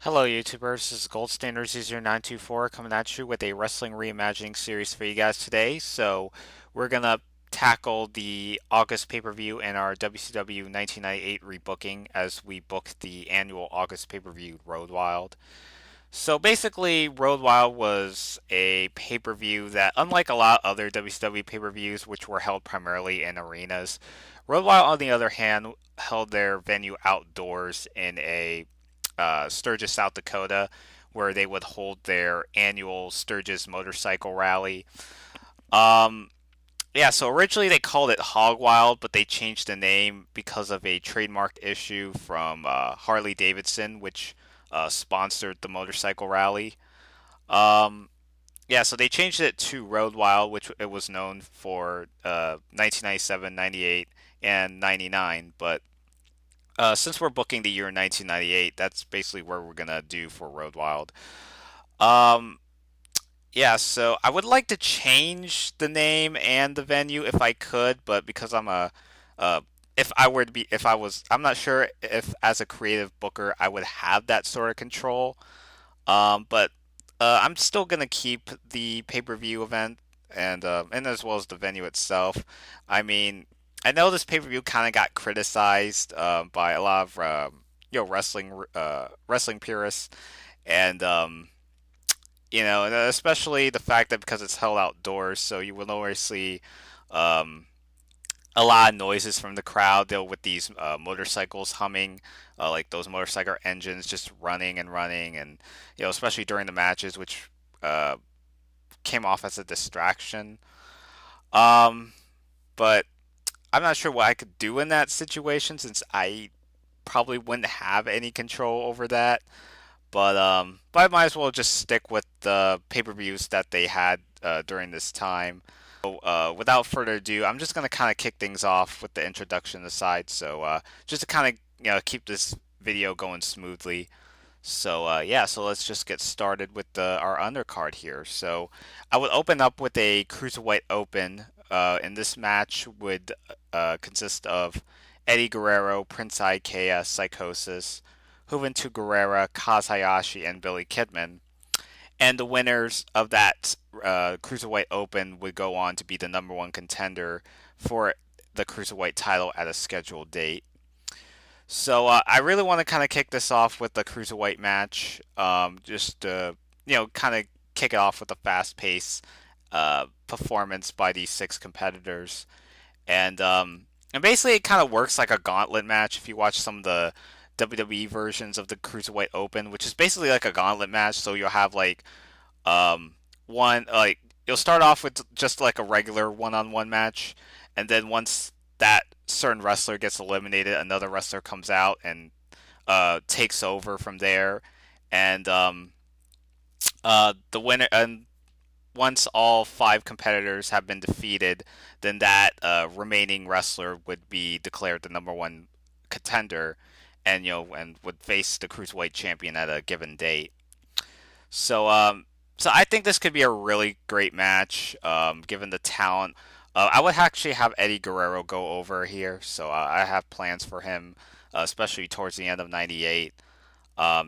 Hello YouTubers, this is Gold Standard 924 coming at you with a Wrestling Reimagining series for you guys today. So we're gonna tackle the August pay-per-view and our WCW 1998 rebooking as we book the annual August pay-per-view Road Wild. So basically, Road Wild was a pay-per-view that, unlike a lot of other WCW pay-per-views, which were held primarily in arenas, Road Wild, on the other hand, held their venue outdoors in a Sturgis, South Dakota, where they would hold their annual Sturgis motorcycle rally. Um, yeah, so originally they called it Hog Wild, but they changed the name because of a trademark issue from Harley Davidson, which sponsored the motorcycle rally. Um, yeah, so they changed it to Road Wild, which it was known for 1997, 98, and 99. But since we're booking the year 1998, that's basically where we're gonna do for Road Wild. Um, yeah, so I would like to change the name and the venue if I could, but because uh, if I were to be, if I was, I'm not sure if as a creative booker I would have that sort of control. But I'm still gonna keep the pay-per-view event and as well as the venue itself. I mean, I know this pay-per-view kind of got criticized by a lot of wrestling purists, and and especially the fact that because it's held outdoors, so you will always see um, a lot of noises from the crowd. They'll with these motorcycles humming, like those motorcycle engines just running and running, and especially during the matches, which uh, came off as a distraction. Um, but I'm not sure what I could do in that situation since I probably wouldn't have any control over that. But I might as well just stick with the pay-per-views that they had during this time. Without further ado, I'm just gonna kind of kick things off with the introduction aside. So just to kind of keep this video going smoothly. So yeah, so let's just get started with our undercard here. So I would open up with a Cruiserweight Open. And this match would consist of Eddie Guerrero, Prince Ikea, Psychosis, Juventud Guerrera, Kaz Hayashi, and Billy Kidman. And the winners of that Cruiserweight Open would go on to be the number one contender for the Cruiserweight title at a scheduled date. So I really want to kind of kick this off with the Cruiserweight match. Just kind of kick it off with a fast-paced performance by these six competitors. And basically it kind of works like a gauntlet match if you watch some of the WWE versions of the Cruiserweight Open, which is basically like a gauntlet match. So you'll have like um, one like you'll start off with just like a regular one-on-one match, and then once that certain wrestler gets eliminated, another wrestler comes out and takes over from there, and the winner and once all five competitors have been defeated, then that remaining wrestler would be declared the number one contender, and and would face the cruiserweight champion at a given date. So so I think this could be a really great match, given the talent. I would actually have Eddie Guerrero go over here, so I have plans for him, especially towards the end of '98.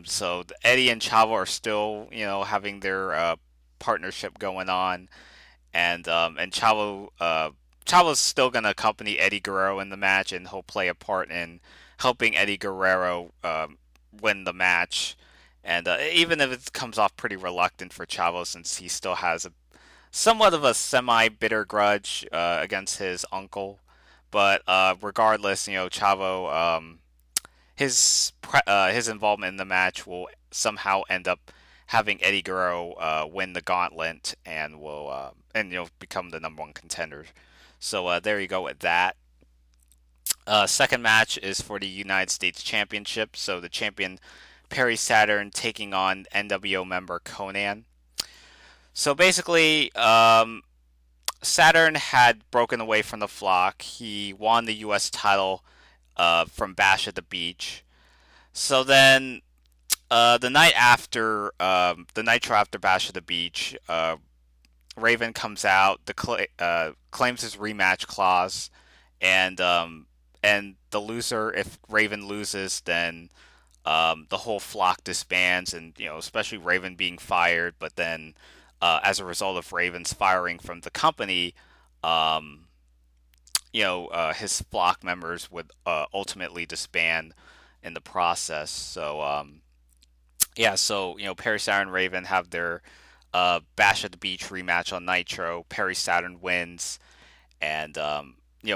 So Eddie and Chavo are still, having their partnership going on, and Chavo's still gonna accompany Eddie Guerrero in the match, and he'll play a part in helping Eddie Guerrero win the match. And even if it comes off pretty reluctant for Chavo, since he still has a somewhat of a semi-bitter grudge against his uncle, but regardless, Chavo, his involvement in the match will somehow end up having Eddie Guerrero win the gauntlet and will become the number one contender. So there you go with that. Second match is for the United States Championship. So the champion Perry Saturn taking on NWO member Conan. So basically, Saturn had broken away from the flock. He won the U.S. title from Bash at the Beach. So then, the night after the Nitro after Bash at the Beach, Raven comes out, claims his rematch clause, and and the loser, if Raven loses, then the whole flock disbands, and especially Raven being fired. But then, as a result of Raven's firing from the company, um, his flock members would ultimately disband in the process. So yeah, so Perry Saturn and Raven have their Bash at the Beach rematch on Nitro. Perry Saturn wins, and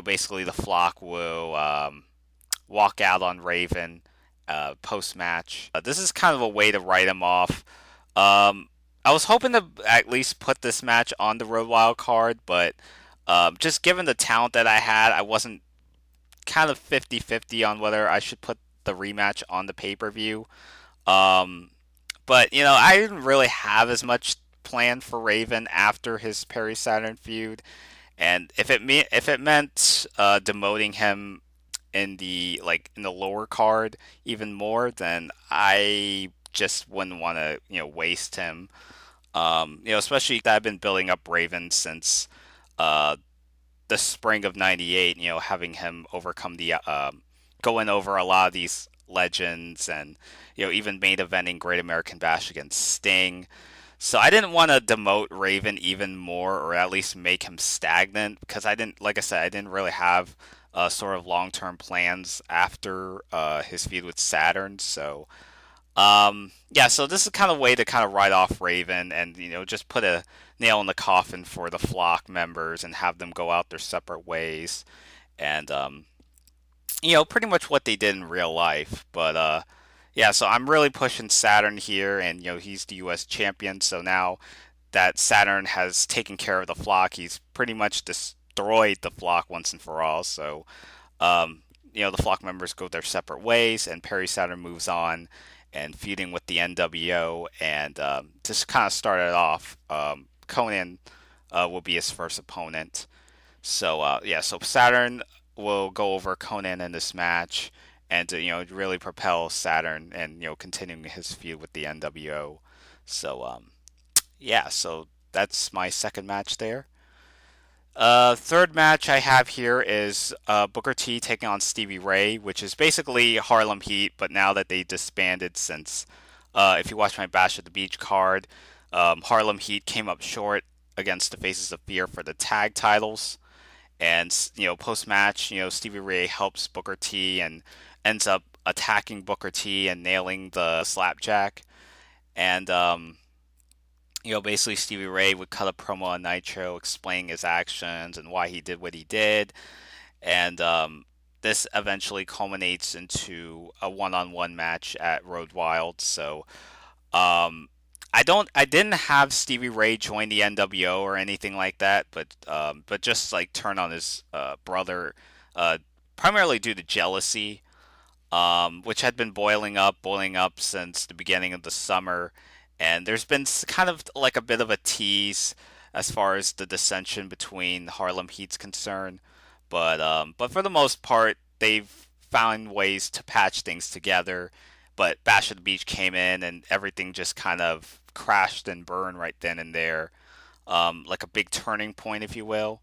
basically the flock will walk out on Raven post match. This is kind of a way to write him off. I was hoping to at least put this match on the Road Wild card, but just given the talent that I had, I wasn't kind of 50-50 on whether I should put the rematch on the pay per view. Um, but I didn't really have as much planned for Raven after his Perry Saturn feud, and if it meant demoting him in the lower card even more, then I just wouldn't want to waste him. Especially that I've been building up Raven since uh, the spring of '98. Having him overcome the going over a lot of these legends, and even main eventing Great American Bash against Sting. So I didn't want to demote Raven even more, or at least make him stagnant, because I didn't, like I said, I didn't really have sort of long-term plans after his feud with Saturn. So yeah, so this is kind of a way to kind of write off Raven, and just put a nail in the coffin for the flock members and have them go out their separate ways, and pretty much what they did in real life. But yeah, so I'm really pushing Saturn here, and he's the U.S. champion. So now that Saturn has taken care of the flock, he's pretty much destroyed the flock once and for all. So um, the flock members go their separate ways, and Perry Saturn moves on and feuding with the NWO, and just kind of started off. Conan will be his first opponent. So yeah, so Saturn will go over Conan in this match, and to really propel Saturn, and continuing his feud with the NWO. So yeah, so that's my second match there. Third match I have here is Booker T taking on Stevie Ray, which is basically Harlem Heat, but now that they disbanded. Since if you watch my Bash at the Beach card, Harlem Heat came up short against the Faces of Fear for the tag titles. And post match, Stevie Ray helps Booker T and ends up attacking Booker T and nailing the slapjack. And basically Stevie Ray would cut a promo on Nitro explaining his actions and why he did what he did, and this eventually culminates into a one-on-one match at Road Wild. So um, I didn't have Stevie Ray join the NWO or anything like that, but just like turn on his brother, uh, primarily due to jealousy, which had been boiling up since the beginning of the summer. And there's been kind of like a bit of a tease as far as the dissension between Harlem Heat's concerned, but for the most part, they've found ways to patch things together. But Bash at the Beach came in, and everything just kind of crashed and burned right then and there, like a big turning point, if you will.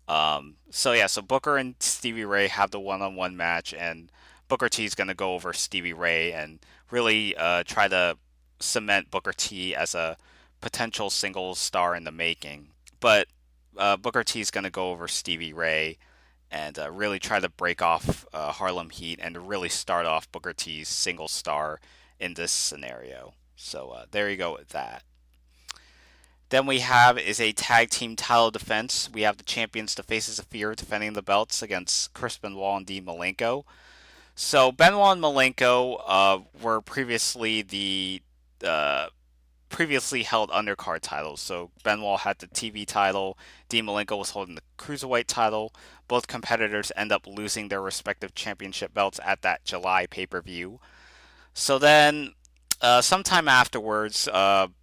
So yeah, so Booker and Stevie Ray have the one-on-one match, and Booker T is going to go over Stevie Ray and really try to cement Booker T as a potential singles star in the making. But Booker T is going to go over Stevie Ray and really try to break off Harlem Heat and to really start off Booker T's single star in this scenario. So there you go with that. Then we have is a tag team title defense. We have the champions, the Faces of Fear, defending the belts against Chris Benoit and Dean Malenko. So Benoit and Malenko were previously the uh, previously held undercard titles. So Benoit had the TV title, Dean Malenko was holding the cruiserweight title. Both competitors end up losing their respective championship belts at that July pay per view. So then, sometime afterwards,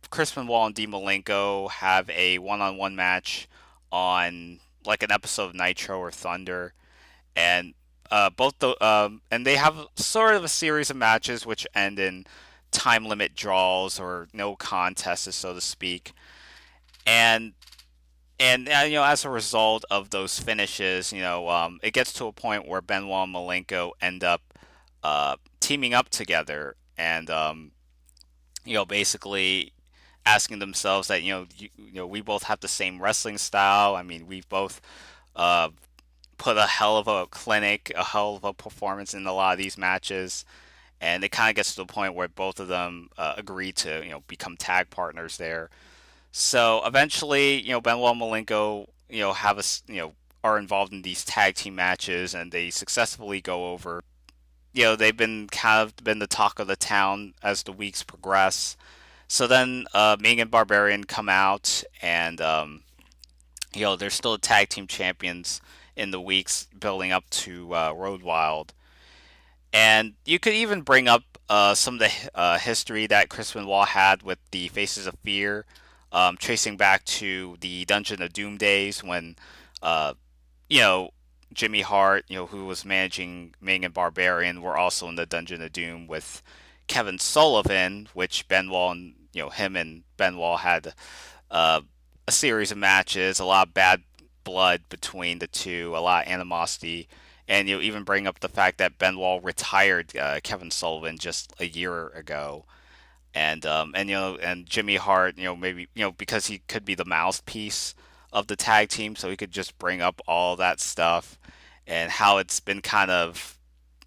Chris Benoit and Dean Malenko have a one-on-one match on like an episode of Nitro or Thunder, and and they have sort of a series of matches which end in time limit draws or no contests, so to speak. And as a result of those finishes, it gets to a point where Benoit and Malenko end up teaming up together and basically asking themselves that we both have the same wrestling style. I mean, we both uh, put a hell of a clinic, a hell of a performance in a lot of these matches, and it kind of gets to the point where both of them agree to become tag partners there. So eventually, Benoit and Malenko, have a are involved in these tag team matches, and they successfully go over. They've been kind of been the talk of the town as the weeks progress. So then, Ming and Barbarian come out, and they're still tag team champions in the weeks building up to Road Wild. And you could even bring up some of the history that Chris Benoit had with the Faces of Fear, tracing back to the Dungeon of Doom days when, uh, you know, Jimmy Hart, who was managing Ming and Barbarian, were also in the Dungeon of Doom with Kevin Sullivan, which Benoit and him and Benoit had uh, a series of matches, a lot of bad blood between the two, a lot of animosity, and you even bring up the fact that Benoit retired Kevin Sullivan just a year ago, and Jimmy Hart, maybe because he could be the mouthpiece of the tag team, so he could just bring up all that stuff and how it's been kind of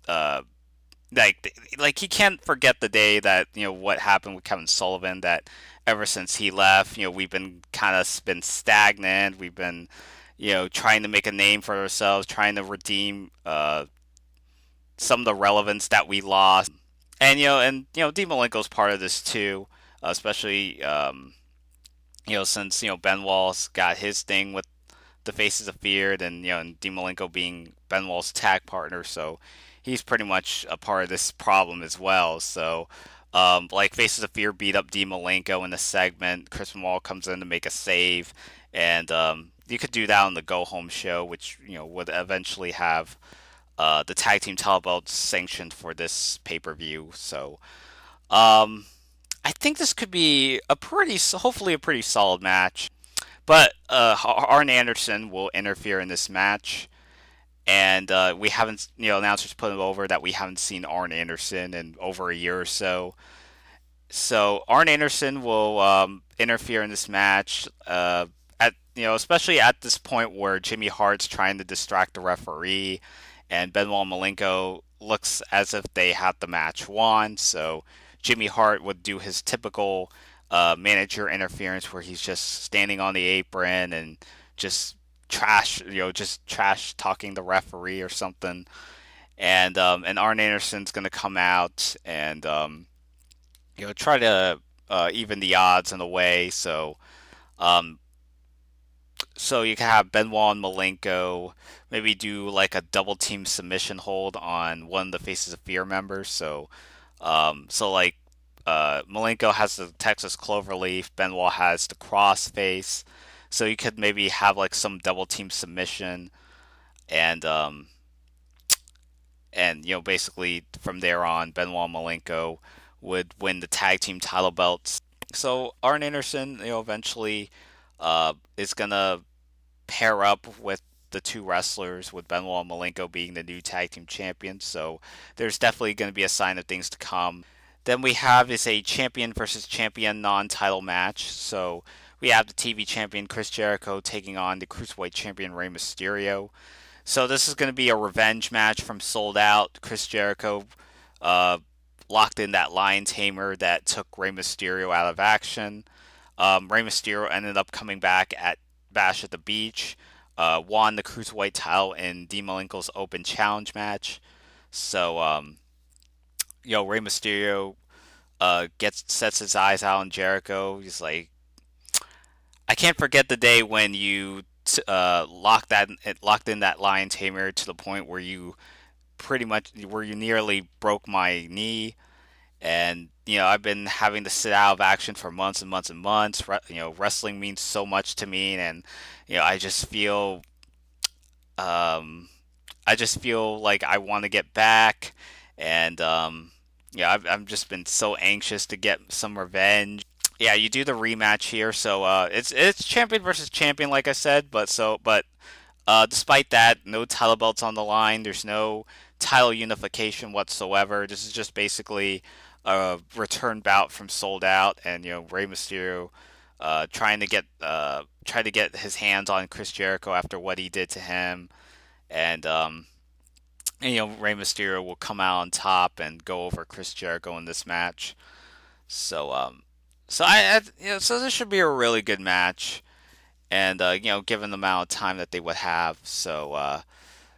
uh, like he can't forget the day that what happened with Kevin Sullivan. That ever since he left, we've been kind of been stagnant. We've been trying to make a name for ourselves, trying to redeem some of the relevance that we lost. And Dean Malenko's part of this too, especially since Benoit's got his thing with the Faces of Fear, and Dean Malenko being Benoit's tag partner, so he's pretty much a part of this problem as well. So, like Faces of Fear beat up Dean Malenko in the segment. Chris Benoit comes in to make a save, and you could do that on the Go Home show, which would eventually have the tag team title belts sanctioned for this pay per view. So, um, I think this could be hopefully a pretty solid match. But Arn Anderson will interfere in this match, and we haven't, announcers put it over that we haven't seen Arn Anderson in over a year or so. So Arn Anderson will interfere in this match, at especially at this point where Jimmy Hart's trying to distract the referee, and Benoit Malenko looks as if they have the match won. So Jimmy Hart would do his typical manager interference where he's just standing on the apron and just just trash talking the referee or something. And Arn Anderson's gonna come out and try to even the odds in a way. Um, so you can have Benoit and Malenko maybe do like a double team submission hold on one of the Faces of Fear members. So like Malenko has the Texas Cloverleaf, Benoit has the crossface. So you could maybe have like some double team submission, and basically from there on, Benoit and Malenko would win the tag team title belts. So Arn Anderson, eventually is gonna pair up with the two wrestlers, with Benoit and Malenko being the new tag team champions. So there's definitely going to be a sign of things to come. Then we have is a champion versus champion non-title match. So we have the TV champion Chris Jericho taking on the cruiserweight champion Rey Mysterio. So this is going to be a revenge match from Sold Out. Chris Jericho uh, locked in that lion tamer that took Rey Mysterio out of action. Rey Mysterio ended up coming back at Bash at the Beach, won the cruiserweight title in Dean Malenko's Open Challenge match. So, Rey Mysterio sets his eyes out on Jericho. He's like, I can't forget the day when you locked in that lion tamer to the point where you nearly broke my knee, and I've been having to sit out of action for months and months and months. Wrestling means so much to me, and I just feel like I want to get back, and I've just been so anxious to get some revenge. Yeah, you do the rematch here, so it's champion versus champion, like I said, but despite that, no title belts on the line. There's no title unification whatsoever. This is just basically a return bout from Sold Out, and Rey Mysterio try to get his hands on Chris Jericho after what he did to him, and Rey Mysterio will come out on top and go over Chris Jericho in this match. So so this should be a really good match, and given the amount of time that they would have. So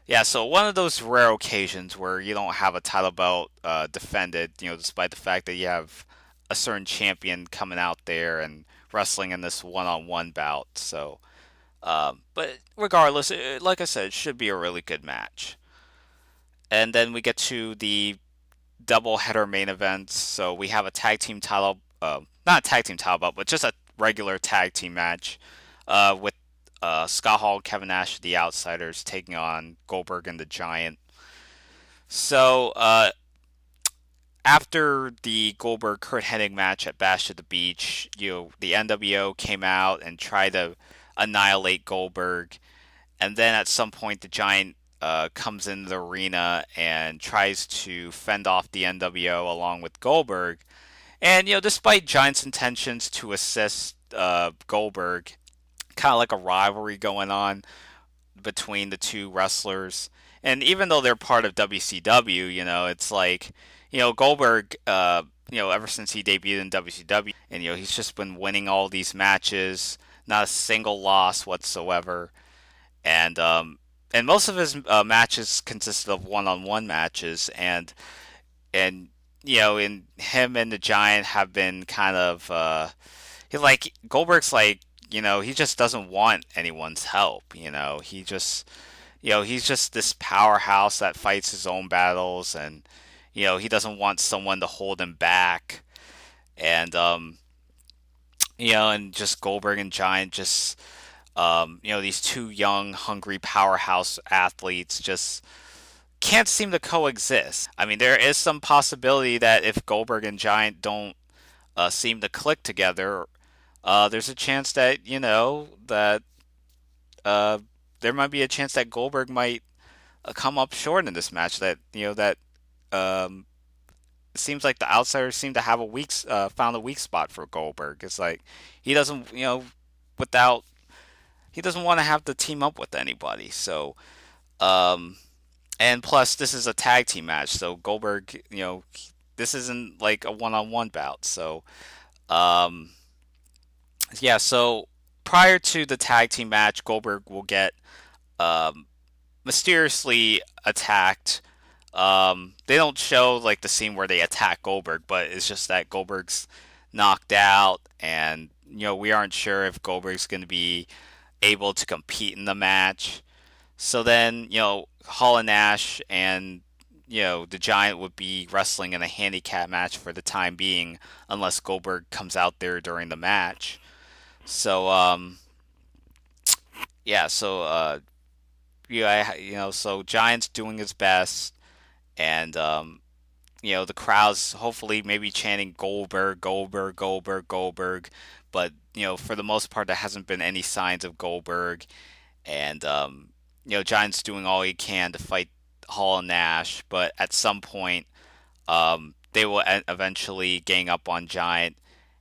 yeah, so one of those rare occasions where you don't have a title belt defended, despite the fact that you have a certain champion coming out there and wrestling in this one-on-one bout. So, but regardless, like I said, it should be a really good match. And then we get to the double header main events. So we have a tag team title, not a tag team title belt, but just a regular tag team match with Scott Hall and Kevin Nash, the Outsiders, taking on Goldberg and the Giant. So after the Goldberg Kurt Hennig match at Bash at the Beach, the NWO came out and tried to annihilate Goldberg, and then at some point the Giant comes in the arena and tries to fend off the NWO along with Goldberg. And despite Giant's intentions to assist Goldberg, kind of like a rivalry going on between the two wrestlers. And even though they're part of WCW, it's like, Goldberg, ever since he debuted in WCW, and he's just been winning all these matches, not a single loss whatsoever, and most of his matches consisted of one-on-one matches, and in him and the Giant have been kind of like Goldberg's like he just doesn't want anyone's help. He's just this powerhouse that fights his own battles, and he doesn't want someone to hold him back. And and just Goldberg and Giant just these two young, hungry powerhouse athletes just can't seem to coexist. I mean, there is some possibility that if Goldberg and Giant don't seem to click together, there's a chance that uh, there might be a chance that Goldberg might come up short in this match. That um, it seems like the outsiders seem to have found a weak spot for Goldberg. It's like he doesn't without he doesn't want to have to team up with anybody. So um, and plus this is a tag team match, so Goldberg this isn't like a one-on-one bout. So um, yeah, so prior to the tag team match, Goldberg will get um, mysteriously attacked. They don't show like the scene where they attack Goldberg, but it's just that Goldberg's knocked out, and we aren't sure if Goldberg's going to be able to compete in the match. So then Hall and Nash and the Giant would be wrestling in a handicap match for the time being, unless Goldberg comes out there during the match. So yeah, so so Giant's doing his best, and the crowd's hopefully maybe chanting Goldberg, Goldberg, Goldberg, Goldberg, but for the most part there hasn't been any signs of Goldberg, and Giant's doing all he can to fight Hall and Nash, but at some point they will eventually gang up on Giant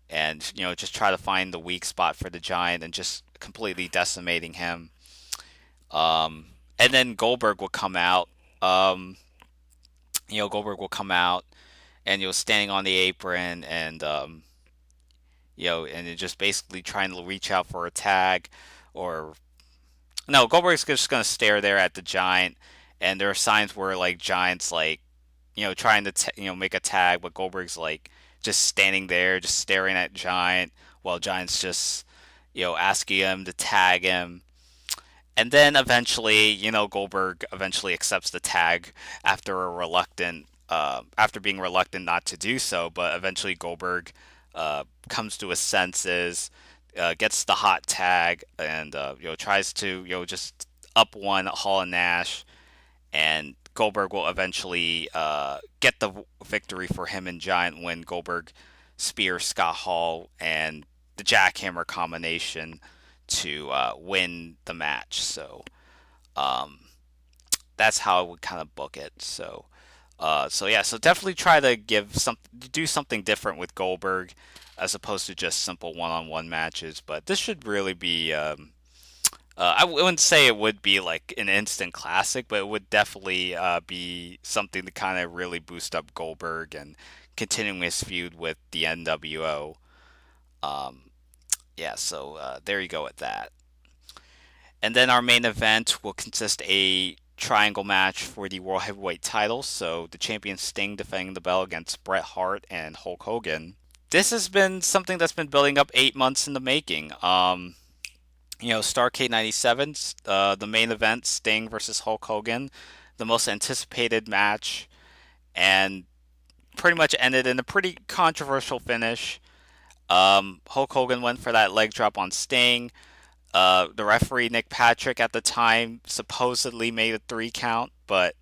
and just try to find the weak spot for the Giant and just completely decimating him. And then Goldberg will come out. Goldberg will come out and standing on the apron, and and just basically trying to reach out for a tag, or no, Goldberg's just gonna stare there at the Giant, and there are signs where like Giant's like trying to make a tag, but Goldberg's like just standing there, just staring at Giant, while Giant's just asking him to tag him. And then eventually, Goldberg eventually accepts the tag after after being reluctant not to do so. But eventually, Goldberg comes to his senses, gets the hot tag, and tries to just up one Hall and Nash, and Goldberg will eventually get the victory for him and Giant when Goldberg spears Scott Hall and the jackhammer combination to win the match. So, um, that's how I would kind of book it. So yeah, so definitely try to do something different with Goldberg, as opposed to just simple one-on-one matches. But this should really be. I wouldn't say it would be like an instant classic, but it would definitely be something to kind of really boost up Goldberg and continuing his feud with the NWO. Um, yeah, so there you go with that. And then our main event will consist a triangle match for the World Heavyweight title. So the champion Sting defending the belt against Bret Hart and Hulk Hogan. This has been something that's been building up 8 months in the making. Starrcade '97, the main event, Sting versus Hulk Hogan, the most anticipated match, and pretty much ended in a pretty controversial finish. Hulk Hogan went for that leg drop on Sting. The referee Nick Patrick at the time supposedly made a 3 count, but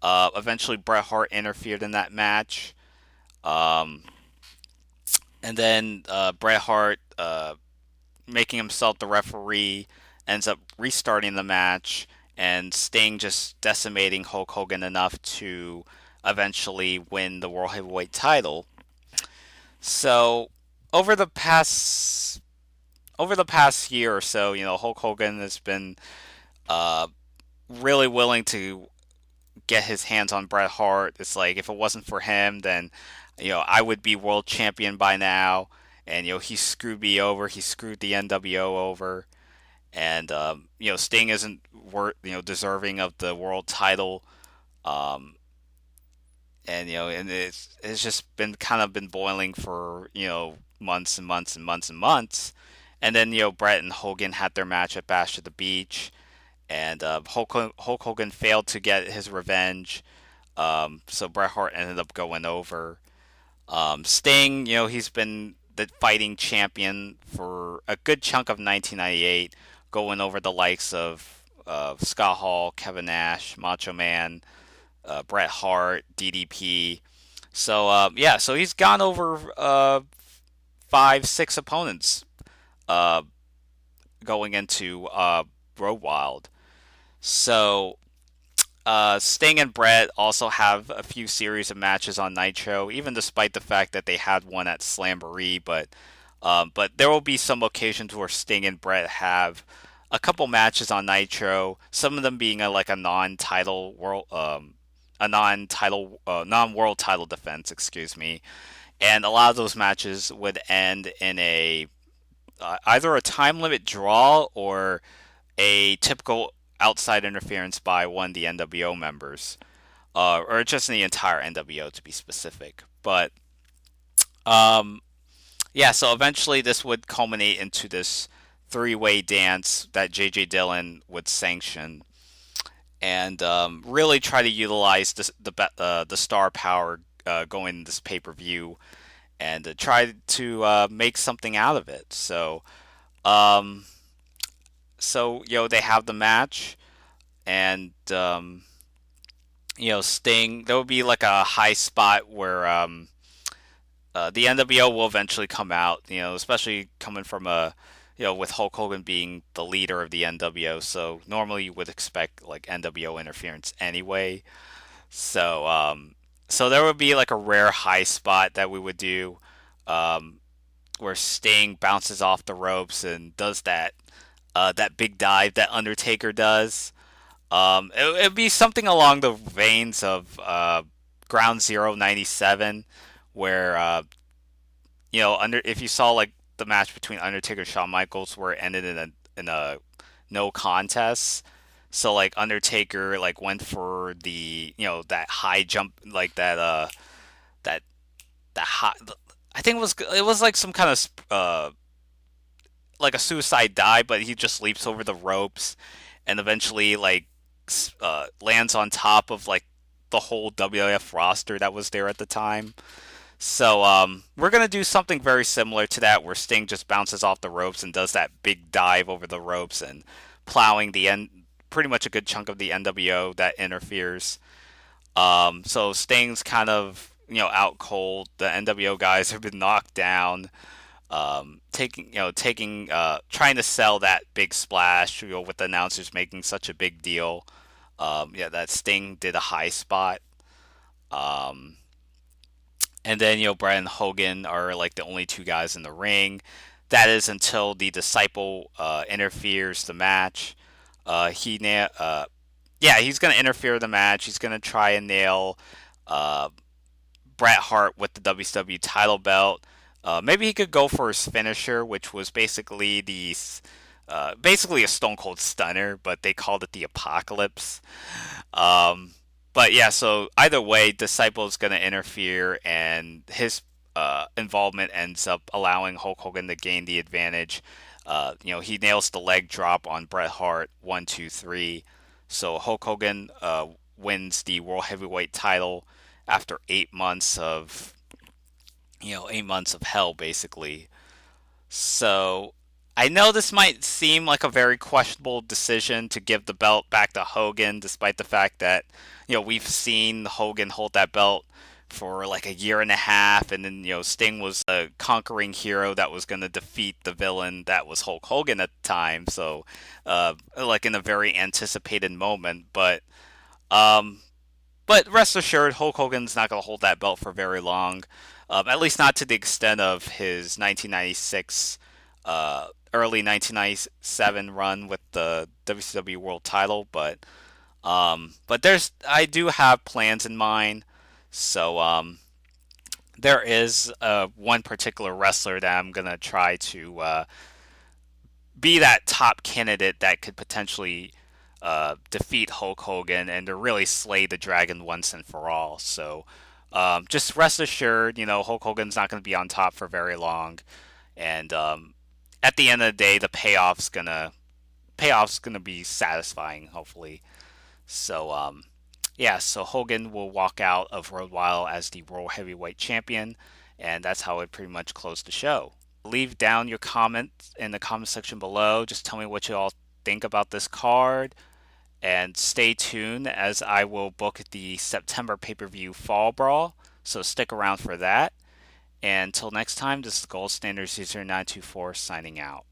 eventually Bret Hart interfered in that match. Um, and then Bret Hart, making himself the referee, ends up restarting the match, and Sting just decimating Hulk Hogan enough to eventually win the World Heavyweight title. So over the past year or so, Hulk Hogan has been uh, really willing to get his hands on Bret Hart. It's like if it wasn't for him, then I would be world champion by now. And he screwed me over. He screwed the NWO over. And Sting isn't deserving of the world title. Um, and it's just been kind of been boiling for months and months and months and months. And then Bret and Hogan had their match at Bash at the Beach, and Hulk Hogan failed to get his revenge. So Bret Hart ended up going over. Sting, he's been the fighting champion for a good chunk of 1998, going over the likes of Scott Hall, Kevin Nash, Macho Man, Bret Hart, DDP. So yeah, so he's gone over 5, 6 opponents uh, going into Road Wild. So Sting and Bret also have a few series of matches on Nitro, even despite the fact that they had one at Slamboree. But there will be some occasions where Sting and Bret have a couple matches on Nitro. Some of them being like a non-title world, non-world title defense. Excuse me. And a lot of those matches would end in a either a time limit draw or a typical outside interference by one of the NWO members, or just the entire NWO to be specific. But um, yeah, so eventually this would culminate into this three-way dance that JJ Dillon would sanction, and really try to utilize the star power going in this pay-per-view, and try to make something out of it. Um, they have the match, and Sting. There will be like a high spot where the NWO will eventually come out. Especially coming from with Hulk Hogan being the leader of the NWO. So normally you would expect like NWO interference anyway. So so there would be like a rare high spot that we would do, um, where Sting bounces off the ropes and does that big dive that Undertaker does. It'd be something along the veins of Ground Zero '97, where under if you saw like the match between Undertaker and Shawn Michaels, where it ended in a no contest. So like Undertaker like went for the that high jump, like that that high. I think it was like some kind of like a suicide dive, but he just leaps over the ropes and eventually like lands on top of like the whole WWF roster that was there at the time. So we're gonna do something very similar to that, where Sting just bounces off the ropes and does that big dive over the ropes and plowing pretty much a good chunk of the NWO that interferes. So Sting's kind of out cold. The NWO guys have been knocked down. Trying to sell that big splash, with the announcers making such a big deal. Yeah, that Sting did a high spot. Um, and then Brett and Hogan are like the only two guys in the ring. That is until the Disciple interferes the match. He yeah, he's gonna interfere the match. He's gonna try and nail uh, Bret Hart with the WCW title belt. Maybe he could go for his finisher, which was basically a Stone Cold Stunner, but they called it the Apocalypse. Um, but yeah, so either way, Disciple's going to interfere, and his involvement ends up allowing Hulk Hogan to gain the advantage. He nails the leg drop on Bret Hart, 1, 2, 3. So Hulk Hogan wins the World Heavyweight title after 8 months of 8 months of hell, basically. So I know this might seem like a very questionable decision to give the belt back to Hogan, despite the fact that we've seen Hogan hold that belt for like a year and a half, and then Sting was a conquering hero that was going to defeat the villain that was Hulk Hogan at the time. So, like in a very anticipated moment, um, but rest assured, Hulk Hogan's not going to hold that belt for very long. At least not to the extent of his 1996, early 1997 run with the WCW World Title. But I do have plans in mind. So there is one particular wrestler that I'm gonna try to be that top candidate that could potentially defeat Hulk Hogan and to really slay the dragon once and for all. So just rest assured, Hulk Hogan's not going to be on top for very long, and at the end of the day, the payoff's gonna be satisfying, hopefully. So yeah, so Hogan will walk out of World Wild as the World Heavyweight Champion, and that's how it pretty much closed the show. Leave down your comments in the comment section below. Just tell me what you all think about this card. And stay tuned as I will book the September pay per view Fall Brawl. So stick around for that. And until next time, this is Gold Standard Caesar 924 signing out.